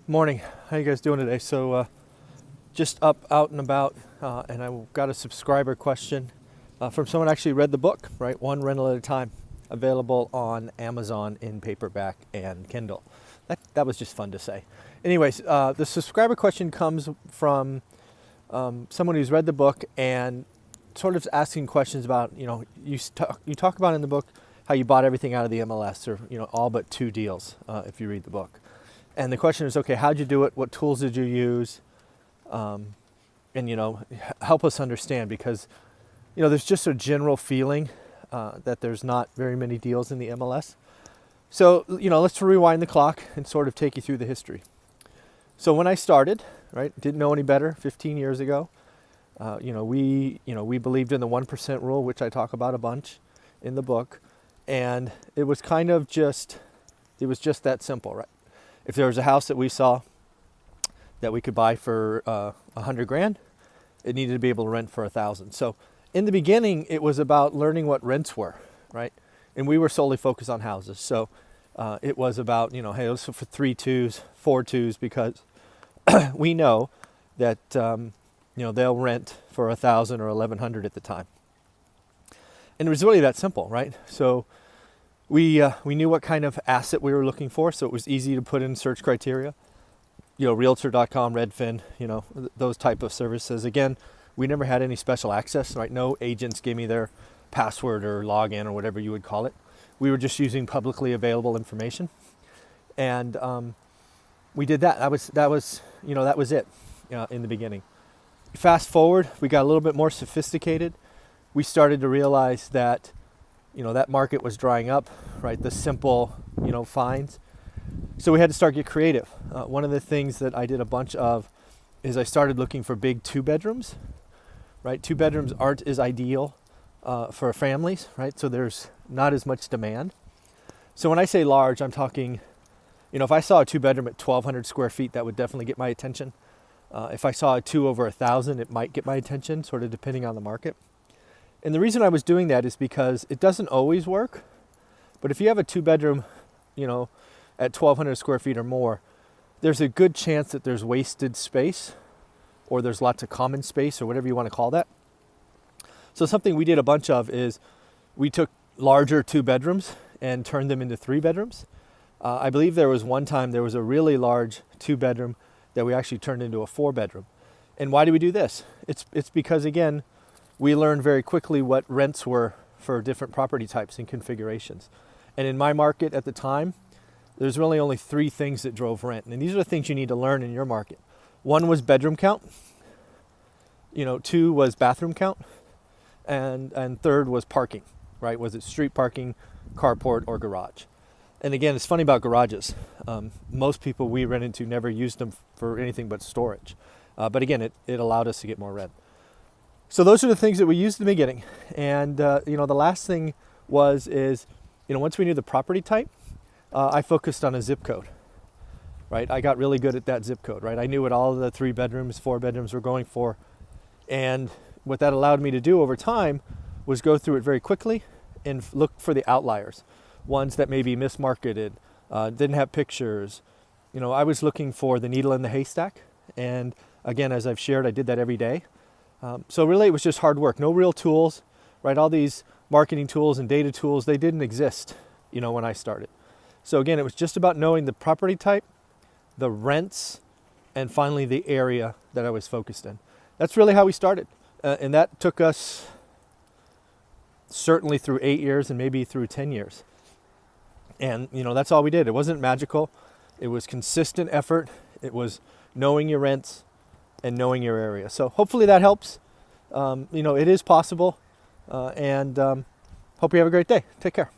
Morning. How you guys doing today? So just up, out and about, and I got a subscriber question from someone who actually read the book, right? One rental at a time, available on Amazon in paperback and Kindle. That was just fun to say. Anyways, the subscriber question comes from someone who's read the book and sort of asking questions about, you talk about in the book how you bought everything out of the MLS, or all but two deals if you read the book. And the question is, okay, how'd you do it? What tools did you use? And, help us understand, because, there's just a general feeling that there's not very many deals in the MLS. So, let's rewind the clock and sort of take you through the history. So when I started, right, didn't know any better 15 years ago, we believed in the 1% rule, which I talk about a bunch in the book. And it was kind of just that simple, right? If there was a house that we saw that we could buy for $100,000, it needed to be able to rent for $1,000. So in the beginning, it was about learning what rents were, right? And we were solely focused on houses. So it was about, hey, let's look for 3 2s, 4 2s, because we know that they'll rent for $1,000 or $1,100 at the time. And it was really that simple, right? So we knew what kind of asset we were looking for, so it was easy to put in search criteria. Realtor.com, Redfin, those type of services. Again, we never had any special access, right? No agents gave me their password or login or whatever you would call it. We were just using publicly available information, and we did that. That was it in the beginning. Fast forward, we got a little bit more sophisticated. We started to realize that that market was drying up, right? The simple, finds. So we had to start get creative. One of the things that I did a bunch of is I started looking for big 2-bedrooms, right? 2 bedrooms aren't as ideal for families, right? So there's not as much demand. So when I say large, I'm talking, if I saw a 2-bedroom at 1,200 square feet, that would definitely get my attention. If I saw a 2 over 1,000, it might get my attention, sort of depending on the market. And the reason I was doing that is because it doesn't always work. But if you have a 2-bedroom, at 1,200 square feet or more, there's a good chance that there's wasted space, or there's lots of common space, or whatever you want to call that. So something we did a bunch of is we took larger 2 bedrooms and turned them into 3 bedrooms. I believe there was one time there was a really large 2-bedroom that we actually turned into a 4-bedroom. And why do we do this? It's because, again, we learned very quickly what rents were for different property types and configurations. And in my market at the time, there's really only 3 things that drove rent. And these are the things you need to learn in your market. 1 was bedroom count. 2 was bathroom count. And 3rd was parking, right? Was it street parking, carport, or garage? And again, it's funny about garages. Most people we rent into never used them for anything but storage. But again, it allowed us to get more rent. So those are the things that we used in the beginning. And, the last thing once we knew the property type, I focused on a zip code, right? I got really good at that zip code, right? I knew what all of the 3 bedrooms, 4 bedrooms were going for. And what that allowed me to do over time was go through it very quickly and look for the outliers, ones that may be mismarketed, didn't have pictures. I was looking for the needle in the haystack. And again, as I've shared, I did that every day. So really, it was just hard work. No real tools, right? All these marketing tools and data tools, they didn't exist, when I started. So again, it was just about knowing the property type, the rents, and finally the area that I was focused in. That's really how we started. And that took us certainly through 8 years and maybe through 10 years. And, that's all we did. It wasn't magical. It was consistent effort. It was knowing your rents and knowing your area. So hopefully that helps. It is possible. And hope you have a great day. Take care.